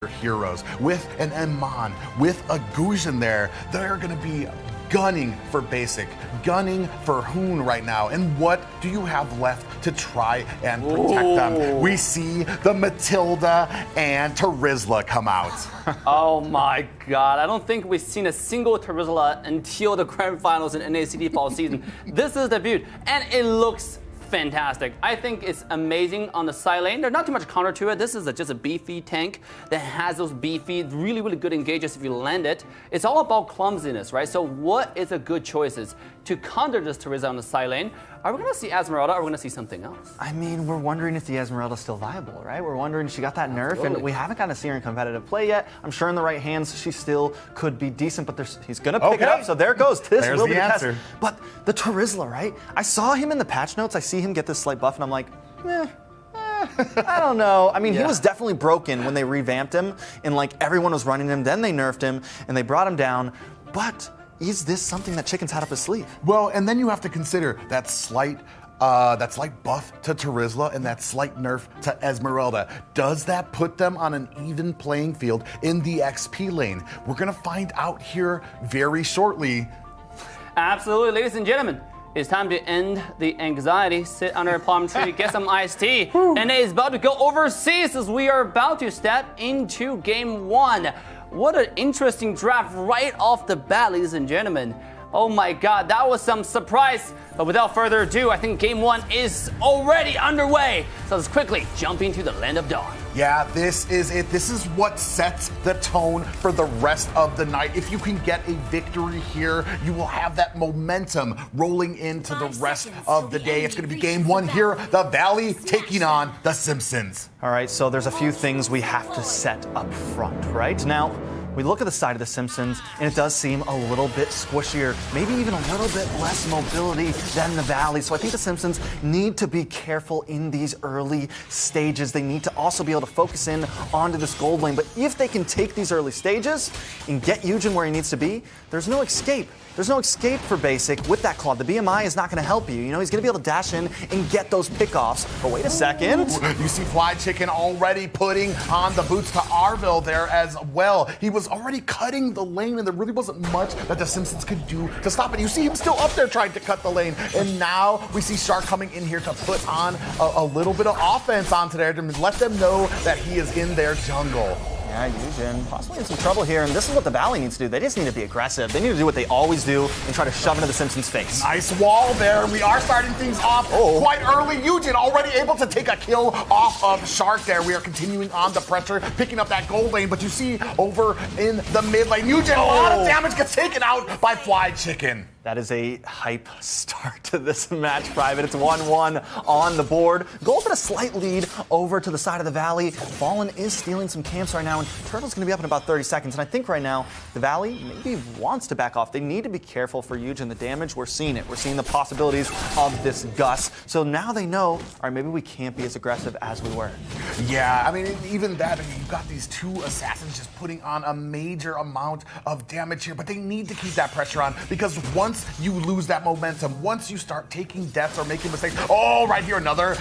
heroes. With an Emon, with a Guzhin there, they're going to be gunning for basic, gunning for Hoon right now. And what do you have left to try and protect them? We see the Matilda and Terizla come out. Oh my God, I don't think we've seen a single Terizla until the grand finals in NACD fall season. This is the debut, and it looks fantastic. I think it's amazing on the side lane. There's not too much counter to it. This is just a beefy tank that has those beefy, really, really good engages if you land it. It's all about clumsiness, right? So what is a good choices to counter this Terizla on the side lane? Are we going to see Esmeralda, or are we going to see something else? I mean, we're wondering if the Esmeralda's still viable, right? We're wondering, she got that nerf, and we haven't gotten to see her in competitive play yet. I'm sure in the right hands, she still could be decent, but he's going to pick it up, so there it goes. This will be the answer. Test. But the Terizla, right? I saw him in the patch notes. I see him get this slight buff, and I'm like, I don't know. I mean, he was definitely broken when they revamped him, and like everyone was running him. Then they nerfed him, and they brought him down. But is this something that Chicken's had up his sleeve? Well, and then you have to consider that slight buff to Terizla and that slight nerf to Esmeralda. Does that put them on an even playing field in the XP lane? We're gonna find out here very shortly. Absolutely, ladies and gentlemen. It's time to end the anxiety, sit under a palm tree, get some iced tea, and it is about to go overseas as we are about to step into game one. What an interesting draft right off the bat, ladies and gentlemen. Oh my God, that was some surprise. But without further ado, I think game one is already underway. So let's quickly jump into the Land of Dawn. Yeah, this is it. This is what sets the tone for the rest of the night. If you can get a victory here, you will have that momentum rolling into the rest of the day. It's going to be game one here. The Valley taking on the Simpsons. All right, so there's a few things we have to set up front, right? Now, we look at the side of the Simpsons, and it does seem a little bit squishier, maybe even a little bit less mobility than the Valley. So I think the Simpsons need to be careful in these early stages. They need to also be able to focus in onto this gold lane. But if they can take these early stages and get Eugen where he needs to be, there's no escape. There's no escape for Basic with that claw. The BMI is not going to help you. You know, he's going to be able to dash in and get those pickoffs. But wait a second. You see Fly Chicken already putting on the boots to Arvil there as well. He was already cutting the lane, and there really wasn't much that the Simpsons could do to stop it. You see him still up there trying to cut the lane. And now we see Shark coming in here to put on a little bit of offense onto there to let them know that he is in their jungle. Yeah, Eugen possibly in some trouble here, and this is what the Valley needs to do. They just need to be aggressive. They need to do what they always do and try to shove into the Simpsons' face. Nice wall there. We are starting things off quite early. Eugen already able to take a kill off of Shark there. We are continuing on the pressure, picking up that gold lane, but you see over in the mid lane, Eugen, a lot of damage gets taken out by Fly Chicken. That is a hype start to this match, Private. It's 1-1 on the board. Gold at a slight lead over to the side of the Valley. Fallen is stealing some camps right now, and Turtle's going to be up in about 30 seconds. And I think right now, the Valley maybe wants to back off. They need to be careful for Eugen. The damage, we're seeing it. We're seeing the possibilities of this Gus. So now they know, all right, maybe we can't be as aggressive as we were. Yeah, I mean, even that, you've got these two assassins just putting on a major amount of damage here, but they need to keep that pressure on, because once you lose that momentum, once you start taking deaths or making mistakes, right here, another,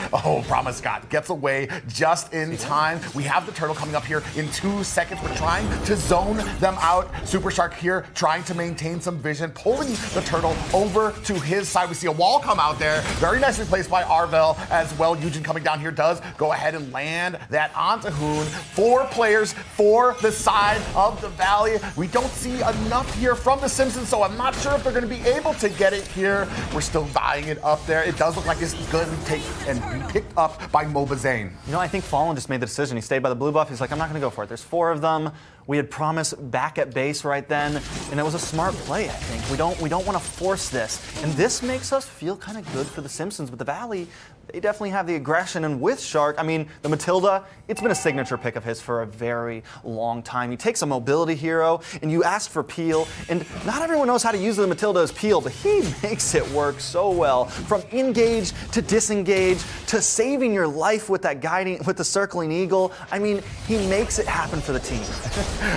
Promise Scott gets away just in time. We have the Turtle coming up here in 2 seconds. We're trying to zone them out. Super Shark here trying to maintain some vision, pulling the Turtle over to his side. We see a wall come out there. Very nicely placed by Arvel as well. Eugen coming down here does go ahead and land that onto Hoon. 4 players for the side of the Valley. We don't see enough here from the Simpsons, so I'm not sure if they're going to be able to get it here. We're still buying it up there. It does look like this is going to be taken and be picked up by Mobazane. You know, I think Fallen just made the decision. He stayed by the blue buff. He's like, I'm not going to go for it. There's 4 of them. We had promised back at base right then, and it was a smart play, I think. We don't want to force this. And this makes us feel kind of good for the Simpsons, but the Valley, they definitely have the aggression. And with Shark, I mean, the Matilda, it's been a signature pick of his for a very long time. He takes a mobility hero, and you ask for peel, and not everyone knows how to use the Matilda as peel, but he makes it work so well. From engage to disengage to saving your life with that guiding, with the circling eagle. I mean, he makes it happen for the team.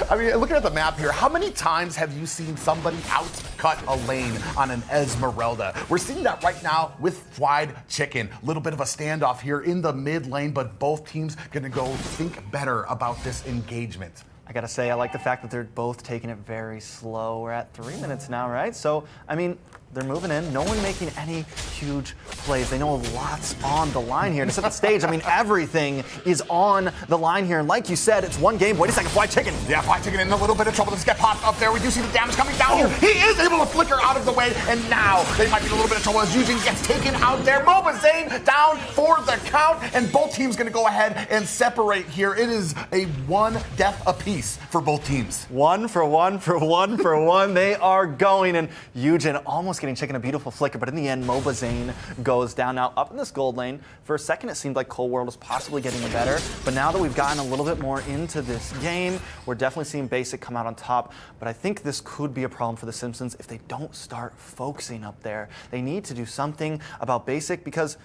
I mean, looking at the map here, how many times have you seen somebody outcut a lane on an Esmeralda? We're seeing that right now with Fried Chicken. Little little bit of a standoff here in the mid lane, but both teams gonna go think better about this engagement. I gotta say, I like the fact that they're both taking it very slow. We're at 3 minutes now, right? So, I mean, they're moving in. No one making any huge plays. They know lots on the line here. To set the stage, I mean, everything is on the line here. And like you said, it's one game. Wait a second, Fly Chicken. Yeah, Fly Chicken in a little bit of trouble. Let's get popped up there. We do see the damage coming down here. He is able to flicker out of the way, and now they might be in a little bit of trouble as Eugene gets taken out there. mlbb down for the count, and both teams gonna go ahead and separate here. It is a 1 death apiece for both teams. 1 for 1 for 1 for 1. They are going, and Eugene almost getting chicken a beautiful flicker, but in the end, mlbb goes down. Now up in this gold lane, for a second it seemed like Cold World was possibly getting better, but now that we've gotten a little bit more into this game, we're definitely seeing Basic come out on top. But I think this could be a problem for the Simpsons if they don't start focusing up there. They need to do something about Basic, because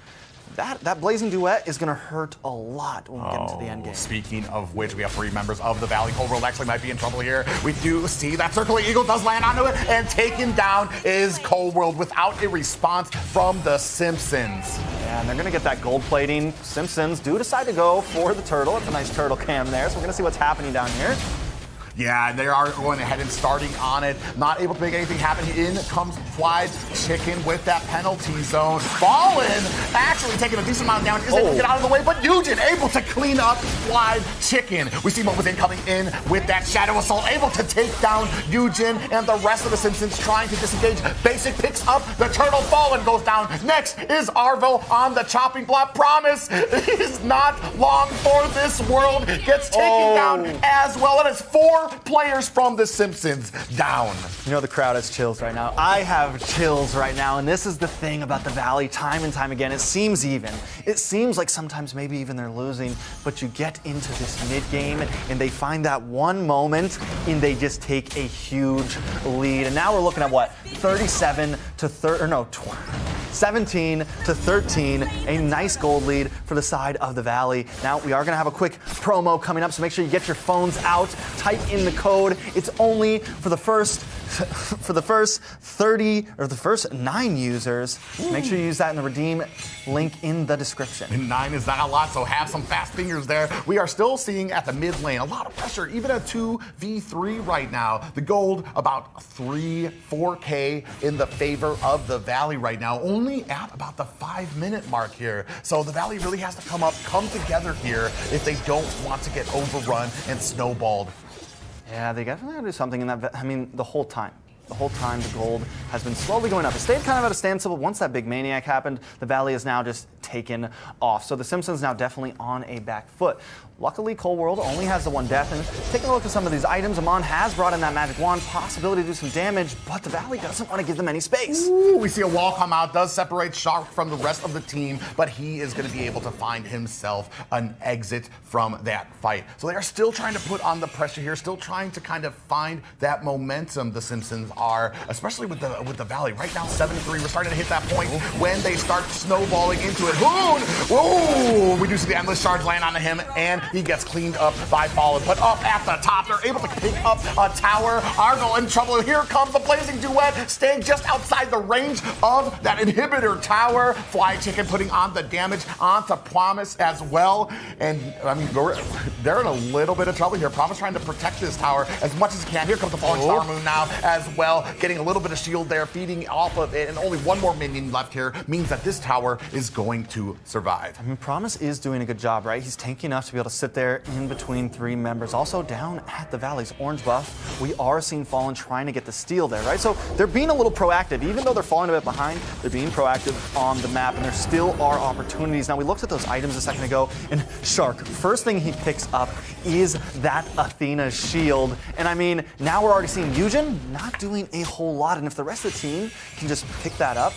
that Blazing Duet is going to hurt a lot when we get into the end game. Speaking of which, we have 3 members of the Valley. Cold World actually might be in trouble here. We do see that Circling Eagle does land onto it, and taken down is Cold World without a response from the Simpsons. Yeah, and they're going to get that gold plating. Simpsons do decide to go for the turtle. It's a nice turtle cam there, so we're going to see what's happening down here. Yeah, they are going ahead and starting on it. Not able to make anything happen. In comes Fly Chicken with that penalty zone. Fallen, actually taking a decent amount of damage. Is able to get out of the way, but Eugene able to clean up Fly Chicken. We see mlbb coming in with that Shadow Assault, able to take down Eugene and the rest of the Simpsons trying to disengage. Basic picks up the turtle. Fallen goes down. Next is Arvo on the chopping block. Promise is not long for this world. Gets taken down as well. It is 4 players from The Simpsons down. You know the crowd has chills right now. I have chills right now, and this is the thing about the Valley time and time again. It seems even. It seems like sometimes maybe even they're losing, but you get into this mid-game, and they find that one moment, and they just take a huge lead. And now we're looking at what? 37 to 30, or no, 17 to 13, a nice gold lead for the side of the Valley. Now we are going to have a quick promo coming up, so make sure you get your phones out, type in the code. It's only for the first 30 or the first 9 users. Make sure you use that in the redeem link in the description. And 9 is not a lot, so have some fast fingers there. We are still seeing at the mid lane a lot of pressure, even a 2v3 right now. The gold about 4K in the favor of the Valley right now, only at about the 5-minute mark here. So the Valley really has to come together here if they don't want to get overrun and snowballed. Yeah, they definitely gotta do something in that. I mean, the whole time. The whole time the gold has been slowly going up. It stayed kind of at a standstill, but once that big maniac happened, the Valley is now just taken off. So the Simpsons now definitely on a back foot. Luckily, Cold World only has the 1 death, and taking a look at some of these items, Amon has brought in that magic wand, possibility to do some damage, but the Valley doesn't want to give them any space. Ooh, we see a wall come out, does separate Shark from the rest of the team, but he is going to be able to find himself an exit from that fight. So they are still trying to put on the pressure here, still trying to kind of find that momentum, the Simpsons are, especially with the Valley. Right now, 7-3, we're starting to hit that point when they start snowballing into it. Ooh, we do see the Endless Charge land onto him, and he gets cleaned up by Fallen. But up at the top, they're able to pick up a tower. Argo in trouble. Here comes the Blazing Duet, staying just outside the range of that inhibitor tower. Fly Chicken putting on the damage onto Promise as well. And, I mean, they're in a little bit of trouble here. Promise trying to protect this tower as much as he can. Here comes the Falling Star Moon now as well, getting a little bit of shield there, feeding off of it, and only 1 more minion left here means that this tower is going to survive. I mean, Promise is doing a good job, right? He's tanky enough to be able to sit there in between 3 members. Also down at the Valley's orange buff, we are seeing Fallen trying to get the steal there, right? So they're being a little proactive. Even though they're falling a bit behind, they're being proactive on the map, and there still are opportunities. Now, we looked at those items a second ago, and Shark, first thing he picks up is that Athena shield. And I mean, now we're already seeing Eugene not doing a whole lot, and if the rest of the team can just pick that up,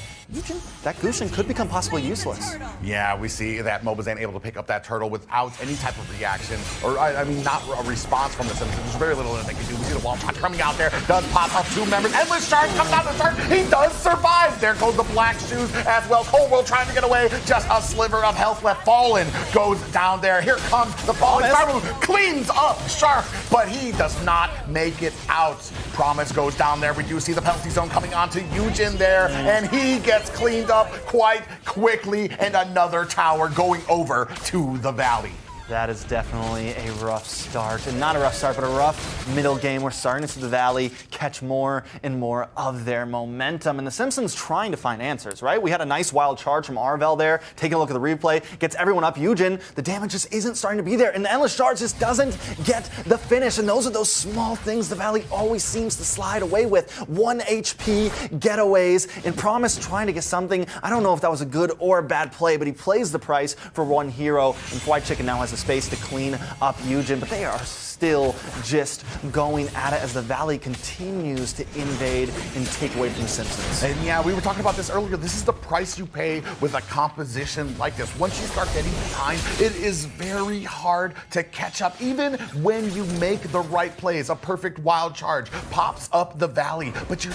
that Gushin could become possibly useless. Yeah, we see that mlbb able to pick up that turtle without any type of reaction, or I mean, not a response from the Simpsons. There's very little that they can do. We see the wall shot coming out there, does pop up 2 members. Endless Charge comes out the turn. He does survive. There goes the Black Shoes as well. Cold World trying to get away. Just a sliver of health left. Fallen goes down there. Here comes the Falling Star Moon. Cleans up Shark, but he does not make it out. Promise goes down there. We do see the penalty zone coming onto Eugene there, and he gets cleaned up. quite quickly, and another tower going over to the Valley. That is definitely a rough start. And not a rough start, but a rough middle game. We're starting to see the Valley catch more and more of their momentum. And the Simpsons trying to find answers, right? We had a nice wild charge from Arvel there. Taking a look at the replay. Gets everyone up. Eugen, the damage just isn't starting to be there. And the Endless Charge just doesn't get the finish. And those are those small things the Valley always seems to slide away with. 1 HP getaways. And Promise trying to get something. I don't know if that was a good or a bad play, but he plays the price for one hero. And White Chicken now has a space to clean up Eugen, but they are still just going at it as the Valley continues to invade and take away from the Simpsons. And yeah, we were talking about this earlier. This is the price you pay with a composition like this. Once you start getting behind, it is very hard to catch up, even when you make the right plays. A perfect wild charge pops up the Valley, but you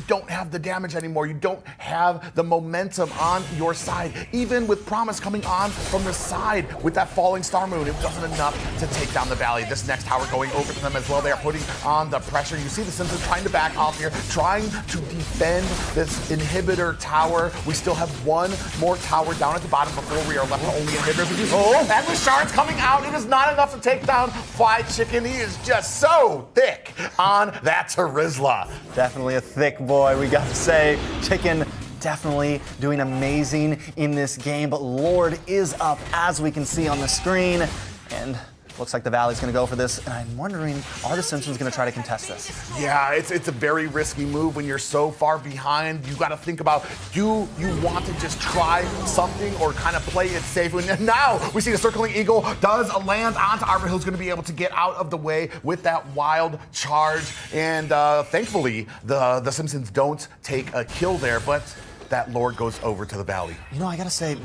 don't have the damage anymore. You don't have the momentum on your side. Even with Promise coming on from the side with that falling star moon, it wasn't enough to take down the Valley. This next tower going over to them as well. They are putting on the pressure. You see the Simpsons trying to back off here, trying to defend this inhibitor tower. We still have one more tower down at the bottom before we are left with only inhibitors. And the shards coming out. It is not enough to take down Fried Chicken. He is just so thick on that Terizla. Definitely a thick boy, we got to say. Chicken definitely doing amazing in this game, but Lord is up, as we can see on the screen, and looks like the Valley's going to go for this, and I'm wondering, are the Simpsons going to try to contest this? Yeah, it's a very risky move when you're so far behind. You got to think about, do you want to just try something or kind of play it safe? And now we see the Circling Eagle does land onto Arvel, who's going to be able to get out of the way with that wild charge. And thankfully, the Simpsons don't take a kill there, but that Lord goes over to the Valley. You know, I gotta say,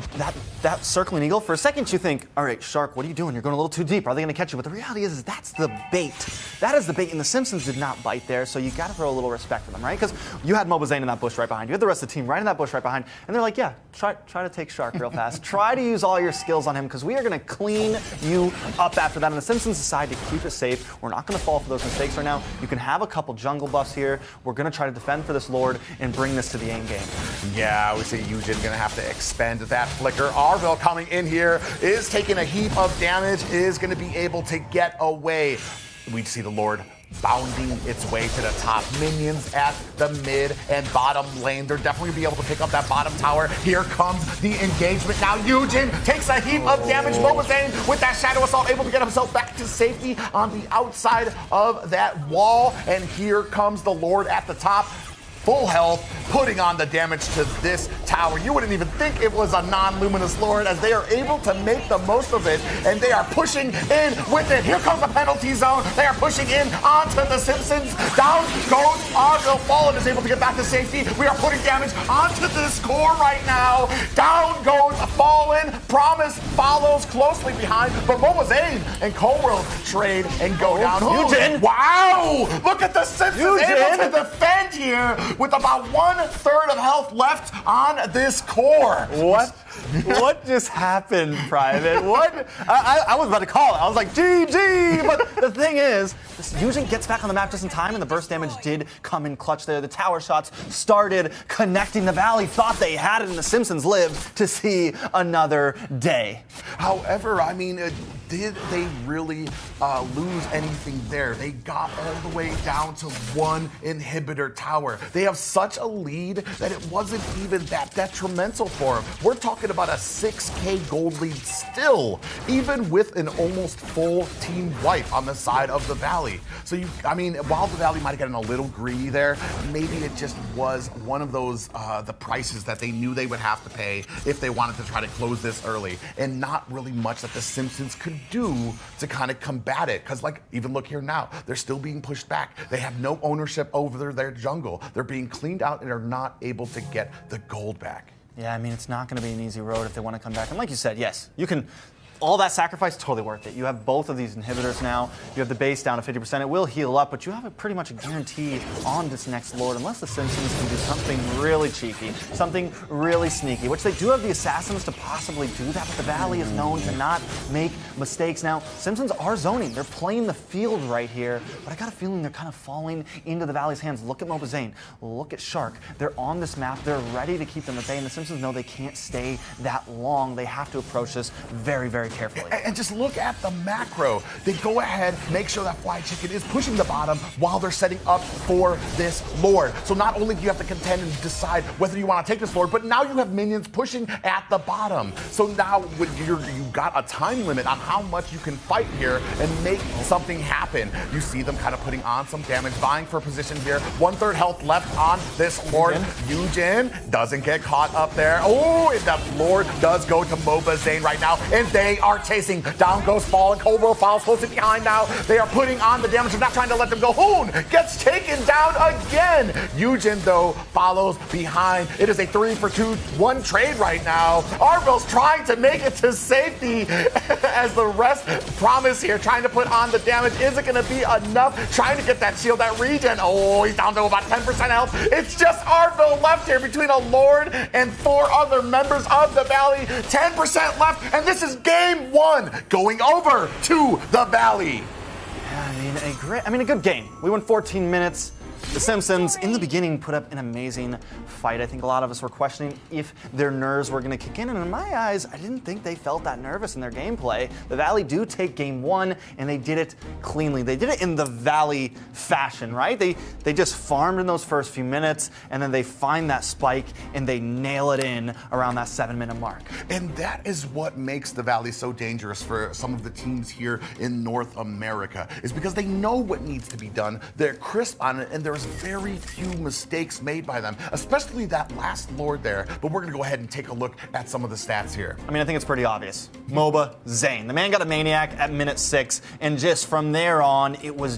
that Circling Eagle, for a second you think, all right, Shark, what are you doing? You're going a little too deep. Are they gonna catch you? But the reality is that's the bait. That is the bait, and the Simpsons did not bite there, so you gotta throw a little respect to them, right? Because you had Mobazane in that bush right behind you. You had the rest of the team right in that bush right behind, and they're like, yeah, try to take Shark real fast. Try to use all your skills on him, because we are gonna clean you up after that. And the Simpsons decide to keep it safe. We're not gonna fall for those mistakes right now. You can have a couple jungle buffs here. We're gonna try to defend for this Lord and bring this to the end game. Yeah, we see Eugen gonna have to expend that flicker. Arvel coming in here is taking a heap of damage, is gonna be able to get away. We see the Lord bounding its way to the top. Minions at the mid and bottom lane. They're definitely gonna be able to pick up that bottom tower. Here comes the engagement. Now Eugen takes a heap of damage. Mobazane with that Shadow Assault able to get himself back to safety on the outside of that wall. And here comes the Lord at the top. Full health, putting on the damage to this tower. You wouldn't even think it was a non-luminous Lord, as they are able to make the most of it, and they are pushing in with it. Here comes the penalty zone. They are pushing in onto the Simpsons. Down goes Arvel. Fallen is able to get back to safety. We are putting damage onto this core right now. Down goes Fallen. Promise follows closely behind, but Mobazane and Coldworld trade and go down. Eugen! Wow! Look at the Simpsons able to defend here with about 1/3 of health left on this core. What just happened, Private? What? I was about to call it. I was like, GG! But the thing is, Eugen gets back on the map just in time, and the burst damage did come in clutch there. The tower shots started connecting. The Valley thought they had it, and the Simpsons lived to see another day. However, I mean, did they really lose anything there? They got all the way down to one inhibitor tower. They have such a lead that it wasn't even that detrimental for them. We're talking about a 6K gold lead still, even with an almost full team wipe on the side of the Valley. So while the Valley might have gotten a little greedy there, maybe it just was one of those the prices that they knew they would have to pay if they wanted to try to close this early, and not really much that the Simpsons could do to kind of combat it. Because even look here now, they're still being pushed back. They have no ownership over their jungle. They're being cleaned out and are not able to get the gold back. Yeah, I mean, it's not going to be an easy road if they want to come back. And like you said, yes, you can all that sacrifice, totally worth it. You have both of these inhibitors now. You have the base down to 50%. It will heal up, but you have pretty much a guarantee on this next Lord, unless the Simpsons can do something really cheeky, something really sneaky, which they do have the Assassins to possibly do that, but the Valley is known to not make mistakes. Now, Simpsons are zoning. They're playing the field right here, but I got a feeling they're kind of falling into the Valley's hands. Look at mlbb. Look at Shark. They're on this map. They're ready to keep them at bay, and the Simpsons know they can't stay that long. They have to approach this very, very carefully. And just look at the macro. They go ahead, make sure that Fly Chicken is pushing the bottom while they're setting up for this Lord. So not only do you have to contend and decide whether you want to take this Lord, but now you have minions pushing at the bottom. So now you've got a time limit on how much you can fight here and make something happen. You see them kind of putting on some damage, vying for position here. 1/3 health left on this Lord. Eugen doesn't get caught up there. Oh, and that Lord does go to mlbb right now, and they are chasing. Down goes Fall, and Cobra follows closely behind now. They are putting on the damage. They're not trying to let them go. Hoon gets taken down again. Eugen, though, follows behind. It is a 3-for-2-1 trade right now. Arville's trying to make it to safety as the rest promise here, trying to put on the damage. Is it going to be enough? Trying to get that shield, that regen. Oh, he's down to about 10% health. It's just Arville left here between a Lord and 4 other members of the Valley. 10% left, and this is game 1 going over to the Valley. Yeah, a good game. We won 14 minutes. The Simpsons, in the beginning, put up an amazing fight. I think a lot of us were questioning if their nerves were going to kick in, and in my eyes, I didn't think they felt that nervous in their gameplay. The Valley do take game 1, and they did it cleanly. They did it in the Valley fashion, right? They just farmed in those first few minutes, and then they find that spike, and they nail it in around that 7-minute mark. And that is what makes the Valley so dangerous for some of the teams here in North America, is because they know what needs to be done. They're crisp on it, and there's very few mistakes made by them, especially that last Lord there. But we're going to go ahead and take a look at some of the stats here. I think it's pretty obvious. mlbb. The man got a Maniac at minute 6, and just from there on, it was